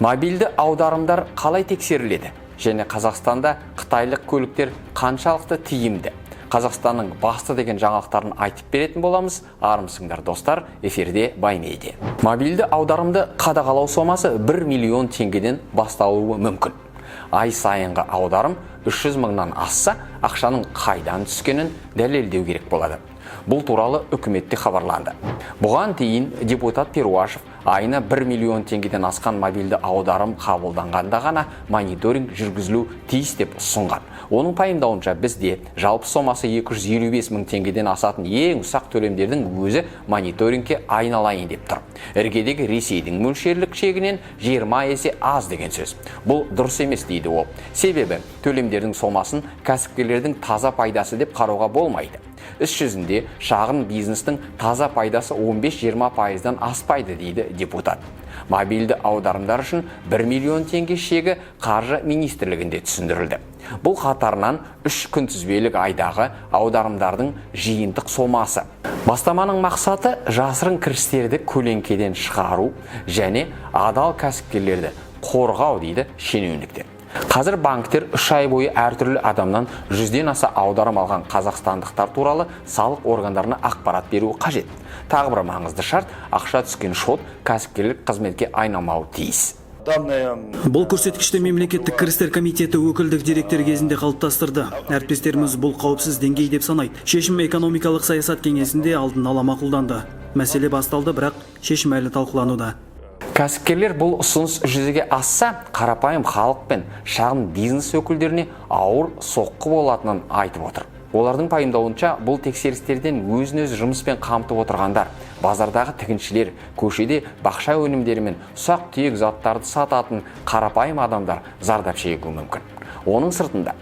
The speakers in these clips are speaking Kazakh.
Мобильді аударымдар қалай тексеріледі? Және Қазақстанда қытайлық көліктер қаншалықты тиімді? Қазақстанның басты деген жаңалықтарын айтып беретін боламыз. Армысыңдар достар, эфирде Баймейде. Мобильді аударымды қадағалау сомасы 1 миллион теңгеден басталуы мүмкін. Ай сайынғы аударым 300 мыңнан асса, ақшаның қайдан түскенін дәлелдеу керек болады. Бұл туралы үкіметте хабарланды. Бұған дейін депутат Перуашев айына 1 миллион теңгеден асқан мобильді аударым қабылданғанда ғана мониторинг жүргізілу тиіс деп ұсынған. Оның пайымдауынша бізде жалпы сомасы 255 мың теңгеден асатын ең ұсақ төлемдердің өзі мониторингке айналайын деп тұр. Іргедегі Ресейдің мөлшерлік шегінен 20 есе аз деген сөз. Бұл дұрыс емес дейді ол. Себебі төлемдердің сомасын кәсіпкерлердің таза пайдасы деп қарауға болмайды. Іс жүзінде шағын бизнестің таза пайдасы 15-20%-дан аспайды дейді депутат. Мобильді аударымдар үшін 1 миллион теңге шегі қаржы министрлігінде түсіндірілді. Бұл қатарынан 3 күнтізбелік айдағы аударымдардың жиынтық сомасы. Бастаманың мақсаты жасырын кірістерді көлеңкеден шығару және адал кәсіпкерлерді қорғау дейді шенеуніктер. Қазір банктер 3 ай бойы әртүрлі адамнан 100-ден аса аударым алған қазақстандықтар туралы салық органдарына ақпарат беруі қажет. Тағы бір маңызды шарт, ақша түскен шот кәсіпкерлік қызметке айналмауы тиіс. Бұл көрсеткішті мемлекеттік кірістер комитеті өкілдік деректер кезінде қалыптастырды. Әріптестеріміз бұл қауіпсіз деңгей деп санайды. Шешім экономикалық саясат кеңесінде алдын ала мақұлданды. Мәселе басталды, бірақ шешім әлі талқылануда. Кәсіпкерлер бұл ұсыныс жүзеге асса, қарапайым халық пен шағын бизнес өкілдеріне ауыр соққы болатынын айтып отыр. Олардың пайымдауынша бұл тексерістерден өзін-өзі жұмыспен қамтып отырғандар, базардағы тігіншілер, көшеде бақша өнімдері мен ұсақ-түйек заттарды сататын қарапайым адамдар зардап шегуі мүмкін. Оның сыртында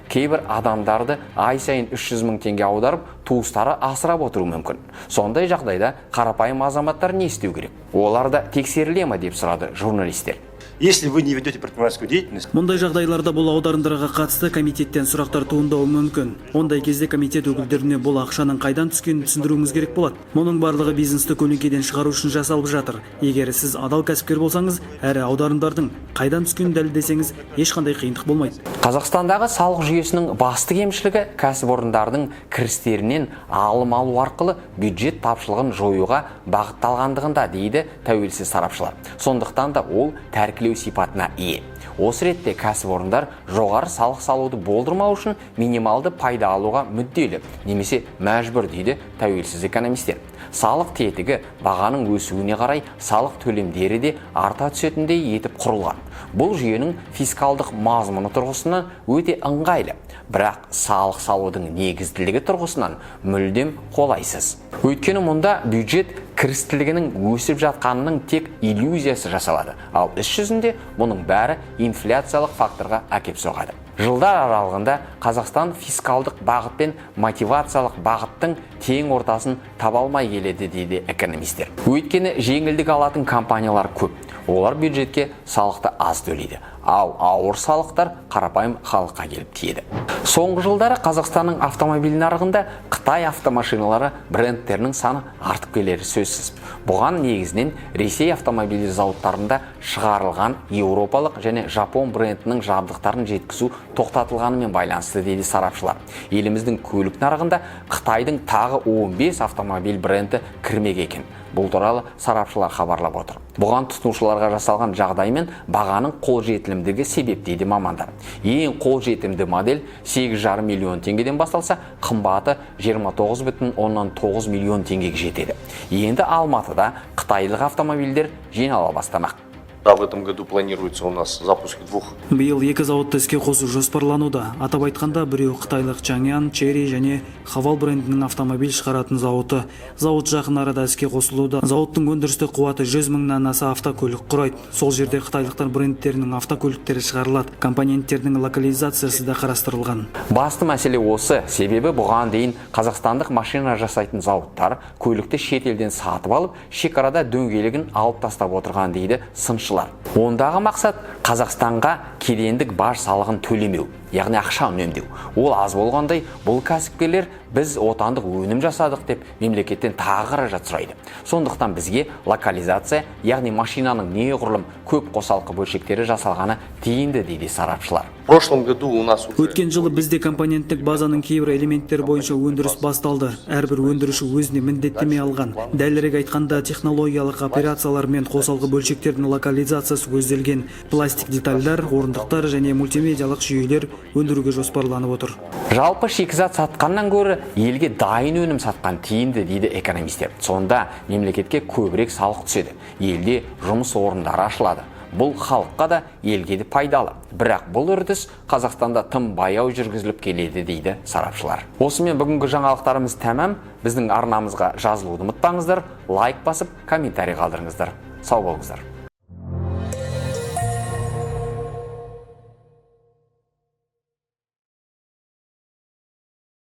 кейбір адамдарды ай сайын 300 мың теңге аударып, туыстары асырап отыру мүмкін. Сондай жағдайда қарапайым азаматтар не істеу керек? Олар да тексеріле ме деп сұрады журналистер. Если вы не ведете предпринимательскую деятельность. Мұндай жағдайларда бұл аударымдарға қатысты комитеттен сұрақтар туындауы мүмкін. Ондай кезде комитет өкілдеріне бұл ақшаның қайдан түскенін түсіндіруіңіз керек болады. Мұның барлығы бизнесті көлеңкеден шығару үшін жасалып жатыр. Егер сіз адал кәсіпкер болсаңыз, әрі аударымдардың қайдан түскенін дәлелдесеңіз, ешқандай қиындық болмайды. Қазақстандағы салық жүйесінің басты кемшілігі кәсіпорындардың кірістерінен алым алу арқылы бюджет тапшылығын жоюға бағытталғандығында дейді тәуелсіз сарапшылар. Сондықтан да ол тәркілеу сипатына ие. Осы ретте кәсіпорындар жоғары салық салуды болдырмау үшін минималды пайда алуға мүдделі, немесе мәжбүр дейді тәуелсіз экономистер. Салық тетігі бағаның өсуіне қарай салық төлемдері де арта түсетіндей етіп құрылған. Бұл жүйенің фискалдық мазмұны тұрғысынан өте ыңғайлы, бірақ салық салудың негізділігі тұрғысынан мүлдем қолайсыз. Өйткені мұнда бюджет кірістілігінің өсіп жатқанының тек иллюзиясы жасалады, ал іс жүзінде мұның бәрі инфляциялық факторға әкеп соғады. Жылдар аралығында Қазақстан фискалдық бағыт пен мотивациялық бағыттың тең ортасын таба алмай келеді дейді экономистер. Өйткені жеңілдік алатын компаниялар көп. Олар бюджетке салықты аз төлейді, ал ауыр салықтар қарапайым халыққа келіп тиеді. Соңғы жылдары Қазақстанның автомобиль нарығында Қытай автомашиналары брендтерінің саны артып келері сөзсіз. Бұған негізінен Ресей автомобиль зауыттарында шығарылған еуропалық және жапон брендінің жабдықтарын жеткізу тоқтатылғанымен байланысты дейді сарапшылар. Еліміздің көлік нарығында Қытайдың тағы 15 автомобиль бренді кірмек екен. Бұл туралы сарапшылар хабарлап отыр. Бұған тұтынушыларға жасалған жағдай мен бағаның қолжетімділігі себеп дейді мамандар. Ең қолжетімді модель 8,5 миллион теңгеден басталса, қымбаты 29,9 миллион теңгеге жетеді. Енді Алматыда қытайлық автомобильдер жинала бастамақ. В этом году планируется у нас запуск 2. Биыл 2 зауытты іске қосу жоспарлануда. Атап айтқанда, біреу қытайлық Чаңян, Черри және Хавал брендінің автомобиль шығаратын зауыты. Зауыт жақын арада іске қосылуда. Зауыттың өндірістік қуаты 100 мыңнан аса автокөлік құрайды. Сол жерде қытайлықтар брендтерінің автокөліктері шығарылады. Компоненттердің локализациясы да қарастырылған. Басты мәселе осы, себебі бұған дейін қазақстандық машина жасайтын зауыттар көлікті шет елден сатып алып, шекарада дөңгелегін алып тастап отырған дейді сыншылар. Ондағы мақсат Қазақстанға кедендік баж салығын төлемеу, яғни ақша үнемдеу. Ол аз болғандай, бұл кәсіпкерлер біз отандық өнім жасадық деп мемлекеттен тағы қаражат сұрайды. Сондықтан бізге локализация, яғни машинаның неғұрлым көп қосалқы бөлшектері жасалғаны тиімді дейді сарапшылар. В прошлом году у нас уже... Өткен жылы бізде компоненттік базаның кейбір элементтері бойынша өндіріс басталды. Әрбір өндіруші өзіне міндеттеме алған. Дәлірек айтқанда, технологиялық операциялар мен қосалқы бөлшектердің локализациясы көзделген. Пластик детальдар, орындықтар және мультимедиялық жүйелер өндіруге жоспарланып отыр. Жалпы шикізат сатқаннан гөрі елге дайын өнім сатқан тиімді дейді экономистер. Сонда мемлекетке көбірек салық түседі. Елде жұмыс орындары ашылады. Бұл халыққа да елге де пайдалы. Бірақ бұл үрдіс Қазақстанда тым баяу жүргізіліп келеді дейді сарапшылар. Осымен бүгінгі жаңалықтарымыз тәмам. Біздің арнамызға жазылуды ұмытпаңыздар, лайк басып, комментарий қалдырыңыздар. Сау болыңыздар.